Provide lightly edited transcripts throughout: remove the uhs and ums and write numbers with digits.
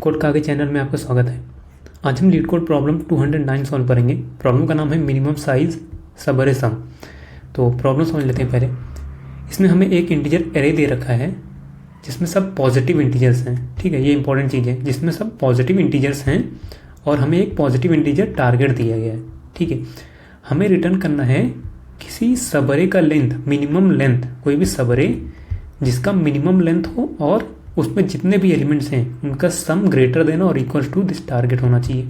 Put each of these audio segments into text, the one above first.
Code का आगे channel में आपका स्वागत है। आज हम लीड कोड प्रॉब्लम 209 सॉल्व करेंगे। प्रॉब्लम का नाम है मिनिमम साइज सबअरे सम। तो प्रॉब्लम समझ लेते हैं पहले। इसमें हमें एक इंटीजर एरे दे रखा है जिसमें सब पॉजिटिव इंटीजर्स हैं। ठीक है, ये इंपॉर्टेंट चीज़ है, जिसमें सब पॉजिटिव इंटीजर्स हैं और हमें एक पॉजिटिव इंटीजर टारगेट दिया गया है। ठीक है, हमें रिटर्न करना है किसी सबअरे का लेंथ, मिनिमम लेंथ, कोई भी सबअरे जिसका मिनिमम लेंथ हो और उसमें जितने भी एलिमेंट्स हैं उनका सम ग्रेटर देन और इक्वल टू दिस टारगेट होना चाहिए।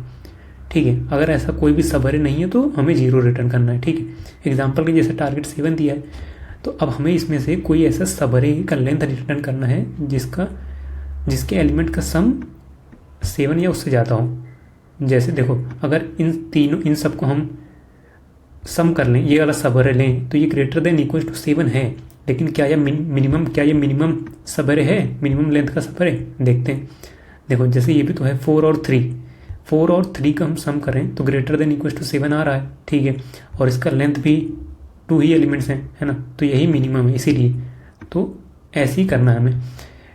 ठीक है, अगर ऐसा कोई भी सबअरे नहीं है तो हमें 0 रिटर्न करना है। ठीक है, एग्जांपल के जैसे टारगेट 7 दिया है, तो अब हमें इसमें से कोई ऐसा सबअरे का लेंथ रिटर्न करना है जिसके एलिमेंट का सम 7 या उससे ज़्यादा हो। जैसे देखो, अगर इन सबको हम सम कर लें, ये वाला सबअरे लें, तो ये ग्रेटर देन इक्वल टू 7 है, लेकिन क्या ये मिनिमम सबअरे है, मिनिमम लेंथ का सबअरे? देखते हैं। देखो, जैसे ये भी तो है 4 और 3 का हम सम करें तो ग्रेटर देन इक्वल टू 7 आ रहा है। ठीक है, और इसका लेंथ भी 2 ही एलिमेंट्स हैं, है ना, तो यही मिनिमम है, इसीलिए तो ऐसे ही करना है हमें।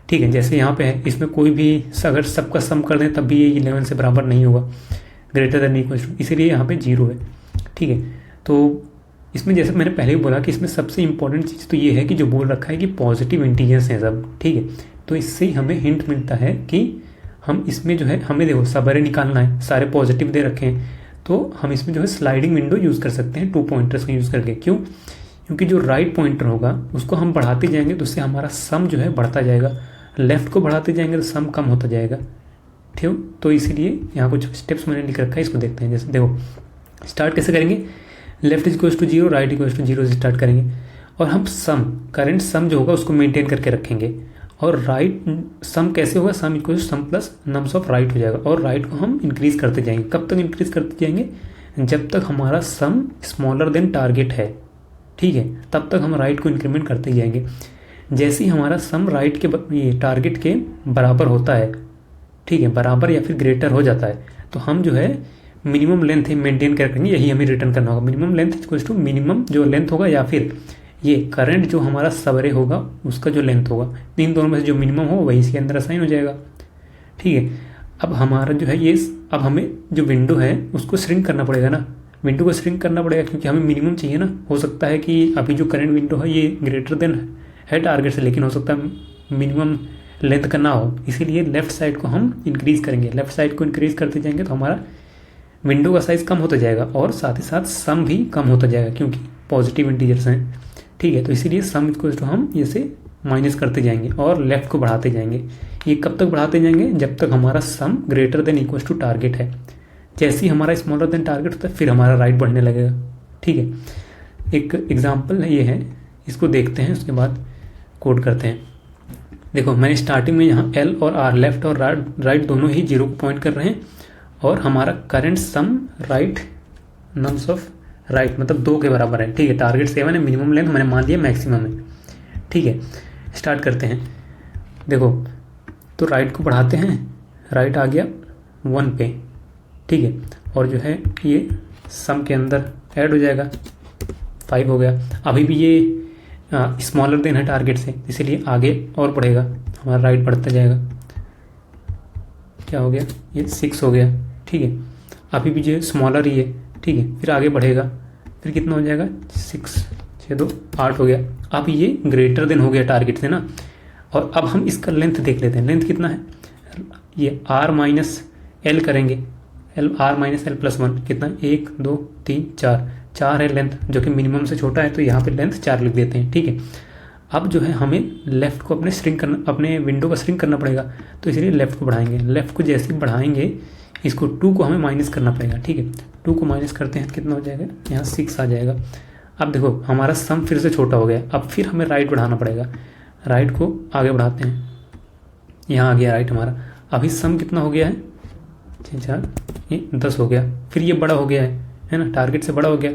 ठीक है, जैसे यहाँ पे है, इसमें कोई भी अगर सबका सम कर दें तब भी ये 11 से बराबर नहीं होगा, ग्रेटर देन इक्वल टू, इसीलिए यहाँ पे 0 है। ठीक है, तो इसमें जैसे मैंने पहले भी बोला कि इसमें सबसे इंपॉर्टेंट चीज़ तो ये है कि जो बोल रखा है कि पॉजिटिव इंटीजर्स हैं सब। ठीक है, तो इससे ही हमें हिंट मिलता है कि हम इसमें जो है, हमें देखो सबअरे निकालना है, सारे पॉजिटिव दे रखे हैं, तो हम इसमें जो है स्लाइडिंग विंडो यूज़ कर सकते हैं 2 पॉइंटर्स का यूज़ करके। क्यों? क्योंकि जो राइट पॉइंटर होगा उसको हम बढ़ाते जाएंगे तो उससे हमारा सम जो है बढ़ता जाएगा, लेफ्ट को बढ़ाते जाएंगे तो सम कम होता जाएगा। ठीक, तो इसीलिए यहाँ कुछ स्टेप्स मैंने लिख रखा है, इसको देखते हैं। जैसे देखो, स्टार्ट कैसे करेंगे, left equals to 0, right equals to 0 से स्टार्ट करेंगे और हम करंट सम जो होगा उसको मेंटेन करके रखेंगे। और राइट सम कैसे होगा, sum equals sum plus nums of right हो जाएगा, और राइट को हम इंक्रीज करते जाएंगे। कब तक इंक्रीज करते जाएंगे? जब तक हमारा सम स्मॉलर देन टारगेट है। ठीक है, तब तक हम राइट को इंक्रीमेंट करते जाएंगे। जैसे ही हमारा सम राइट के टारगेट के बराबर होता है, ठीक है, बराबर या फिर ग्रेटर हो जाता है, तो हम जो है मिनिमम लेंथ है मेंटेन कर रखेंगे, यही हमें रिटर्न करना होगा। Minimum length equals to minimum जो लेंथ होगा या फिर ये करंट जो हमारा सबअरे होगा उसका जो लेंथ होगा, इन दोनों में से जो मिनिमम हो वही इसके अंदर असाइन हो जाएगा। ठीक है, अब हमारा जो है ये, अब हमें जो विंडो है उसको श्रिंक करना पड़ेगा ना, विंडो को श्रिंक करना पड़ेगा क्योंकि हमें मिनिमम चाहिए ना। हो सकता है कि अभी जो करंट विंडो है ये ग्रेटर देन है टारगेट से, लेकिन हो सकता है मिनिमम लेंथ का ना हो, इसीलिए लेफ्ट साइड को हम इंक्रीज करेंगे। लेफ्ट साइड को इंक्रीज करते जाएंगे तो हमारा विंडो का साइज कम होता जाएगा और साथ ही साथ सम भी कम होता जाएगा क्योंकि पॉजिटिव इंटीजर्स हैं। ठीक है, तो इसीलिए सम इक्वल टू हम इसे माइनस करते जाएंगे और लेफ्ट को बढ़ाते जाएंगे। ये कब तक बढ़ाते जाएंगे? जब तक हमारा sum greater than equal to target है। जैसे ही हमारा स्मॉलर देन टारगेट होता है फिर हमारा राइट बढ़ने लगेगा। ठीक है, एक एग्जाम्पल ये है, इसको देखते हैं, उसके बाद कोड करते हैं। देखो, मैंने स्टार्टिंग में यहाँ एल और आर, लेफ्ट और राइट दोनों ही 0 को पॉइंट कर रहे हैं और हमारा current some right nums of right मतलब 2 के बराबर है। ठीक है, टारगेट 7 है, मिनिमम लेंथ मैंने मान लिया मैक्सिमम है। ठीक है, स्टार्ट करते हैं। देखो, तो राइट को बढ़ाते हैं, राइट आ गया 1 पे। ठीक है, और जो है ये सम के अंदर ऐड हो जाएगा, 5 हो गया। अभी भी ये स्मॉलर देन है टारगेट से, इसलिए आगे और बढ़ेगा, हमारा राइट बढ़ता जाएगा। क्या हो गया, ये 6 हो गया। ठीक है, अभी भी जो स्मॉलर ही है। ठीक है, फिर आगे बढ़ेगा, फिर कितना हो जाएगा, 6 6 2 8 हो गया। अब ये ग्रेटर देन हो गया टारगेट से ना। और अब हम इसका लेंथ देख लेते हैं, लेंथ कितना है, ये r माइनस एल करेंगे, r माइनस एल प्लस 1 कितना, 1 2 3 4 है लेंथ, जो कि मिनिमम से छोटा है, तो यहाँ पे लेंथ 4 लिख देते हैं। ठीक है, अब जो है हमें लेफ्ट को अपने विंडो का श्रिंक करना पड़ेगा, तो इसलिए लेफ्ट को बढ़ाएंगे। लेफ्ट को जैसे ही बढ़ाएंगे, इसको 2 को हमें माइनस करना पड़ेगा। ठीक है, 2 को माइनस करते हैं, कितना हो जाएगा, यहाँ 6 आ जाएगा। अब देखो, हमारा सम फिर से छोटा हो गया, अब फिर हमें राइट बढ़ाना पड़ेगा। राइट को आगे बढ़ाते हैं, यहाँ आ गया राइट हमारा। अभी सम कितना हो गया है, 4 ये 10 हो गया, फिर ये बड़ा हो गया है ना, टारगेट से बड़ा हो गया।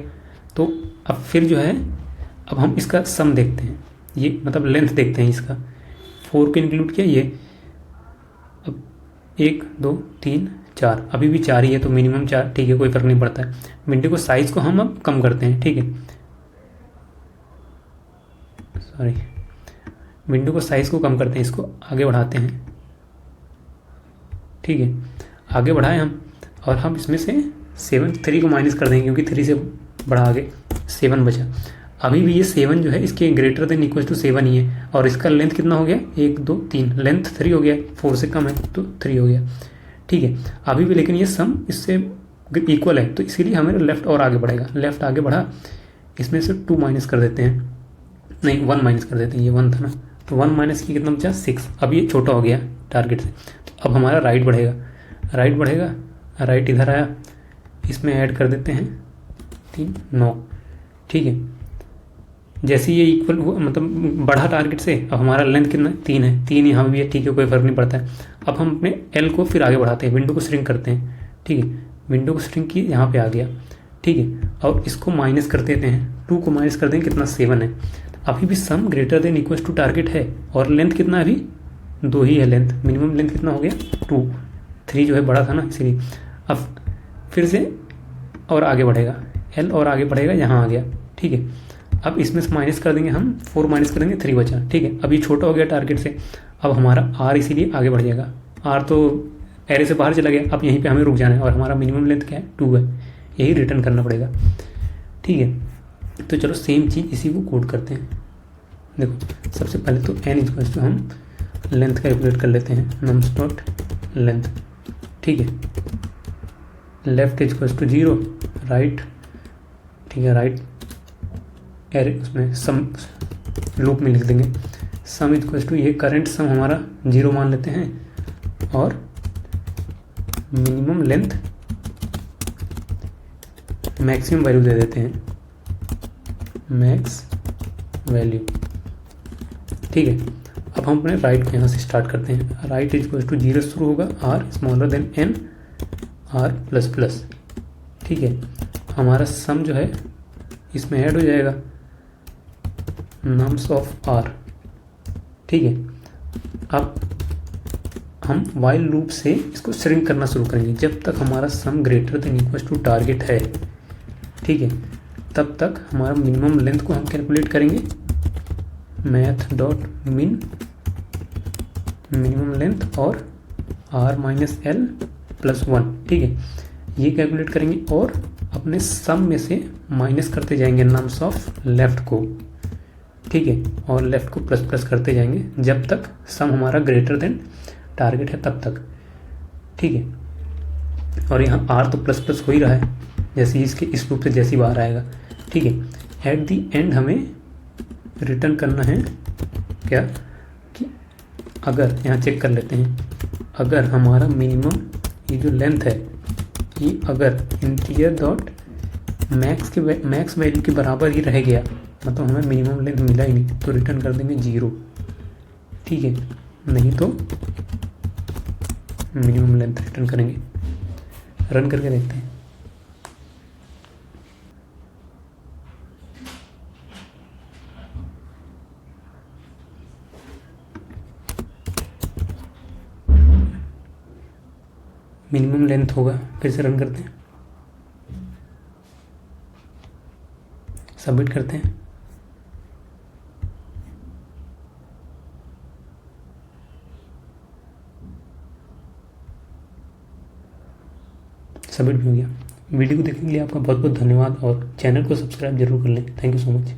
तो अब फिर जो है, अब हम इसका सम देखते हैं, ये मतलब लेंथ देखते हैं इसका। 4 को इंक्लूड किया, ये अब 1 2 3 4, अभी भी 4 ही है, तो मिनिमम 4। ठीक है, कोई फर्क नहीं पड़ता है। विंडो को साइज को हम अब कम करते हैं। ठीक है, सॉरी, विंडो को साइज को कम करते हैं, इसको आगे बढ़ाते हैं। ठीक है, आगे बढ़ाए हम, और हम इसमें से 3 को माइनस कर देंगे क्योंकि 3 से बड़ा आगे 7 बचा। अभी भी ये 7 जो है इसके ग्रेटर देन इक्वल टू 7 ही है, और इसका लेंथ कितना हो गया, 1 2 3, लेंथ 3 हो गया, 4 से कम है तो 3 हो गया। ठीक है, अभी भी लेकिन ये सम इससे इक्वल है, तो इसीलिए हमें लेफ्ट और आगे बढ़ेगा। लेफ्ट आगे बढ़ा, इसमें से 2 माइनस कर देते हैं, नहीं 1 माइनस कर देते हैं, ये 1 था ना, तो 1 माइनस की कितना बचा, 6। अब ये छोटा हो गया टारगेट से, तो अब हमारा राइट बढ़ेगा, राइट बढ़ेगा, राइट इधर आया, इसमें ऐड कर देते हैं 3 9। ठीक है, जैसे ये इक्वल हुआ, मतलब बढ़ा टारगेट से, अब हमारा लेंथ कितना है, 3 है, 3 यहाँ भी है, ठीक है, कोई फर्क नहीं पड़ता है। अब हम अपने एल को फिर आगे बढ़ाते हैं, विंडो को श्रिंक करते हैं। ठीक है, विंडो को श्रिंक की, यहाँ पे आ गया। ठीक है, और इसको माइनस कर देते हैं, 2 को माइनस कर देंगे, कितना 7 है। अभी भी sum greater than equal to target है, और लेंथ कितना है, अभी 2 ही है लेंथ, मिनिमम लेंथ कितना हो गया 2, 3 जो है बड़ा था ना इसीलिए। अब फिर से और आगे बढ़ेगा, एल और आगे बढ़ेगा, यहाँ आ गया। ठीक है, अब इसमें से माइनस कर देंगे हम, 4 माइनस करेंगे 3 बचा। ठीक है, अब ये छोटा हो गया टारगेट से, अब हमारा आर इसीलिए आगे बढ़ जाएगा। आर तो एरे से बाहर चला गया, अब यहीं पे हमें रुक जाना है, और हमारा मिनिमम लेंथ क्या है, 2 है, यही रिटर्न करना पड़ेगा। ठीक है, तो चलो सेम चीज़ इसी को कोड करते हैं। देखो सबसे पहले तो एन इक्वल्स टू हम लेंथ कैलकुलेट कर लेते हैं, नम्स डॉट लेंथ। ठीक है, लेफ्ट इक्वल्स टू 0, राइट, ठीक है, राइट एरे उसमें सम लूप में लिख देंगे, सम इक्वल्स टू ये करंट सम हमारा 0 मान लेते हैं, और मिनिमम लेंथ मैक्सिमम वैल्यू दे देते हैं, मैक्स वैल्यू। ठीक है, अब हम अपने राइट को यहाँ से स्टार्ट करते हैं। राइट इक्वल्स टू 0 शुरू होगा, R smaller than N, R plus plus. ठीक है, हमारा सम जो है इसमें ऐड हो जाएगा, नम्स ऑफ आर। ठीक है, अब हम वाइल लूप से इसको श्रिंक करना शुरू करेंगे जब तक हमारा sum greater than equal to target है। ठीक है, तब तक हमारा मिनिमम लेंथ को हम कैलकुलेट करेंगे, मैथ डॉट मिन मिनिमम लेंथ और आर माइनस एल प्लस 1। ठीक है, ये कैलकुलेट करेंगे और अपने सम में से माइनस करते जाएंगे नम्स ऑफ लेफ्ट को। ठीक है, और लेफ्ट को प्लस प्लस करते जाएंगे जब तक सम हमारा ग्रेटर देन टारगेट है तब तक। ठीक है, और यहाँ आर तो प्लस प्लस हो ही रहा है, जैसे इसके इस रूप से जैसी बाहर आएगा। ठीक है, एट दी एंड हमें रिटर्न करना है क्या, कि अगर यहाँ चेक कर लेते हैं, अगर हमारा मिनिमम ये जो लेंथ है ये अगर इंटीजर डॉट मैक्स वैल्यू के बराबर ही रह गया, मतलब हमें मिनिमम लेंथ मिला ही नहीं, तो रिटर्न कर देंगे 0। ठीक है, नहीं तो मिनिमम लेंथ रिटर्न करेंगे। रन करके देखते हैं। मिनिमम लेंथ होगा, फिर से रन करते हैं, सबमिट करते हैं। सबमिट भी हो गया। वीडियो को देखने के लिए आपका बहुत बहुत धन्यवाद, और चैनल को सब्सक्राइब जरूर कर लें। Thank you so much.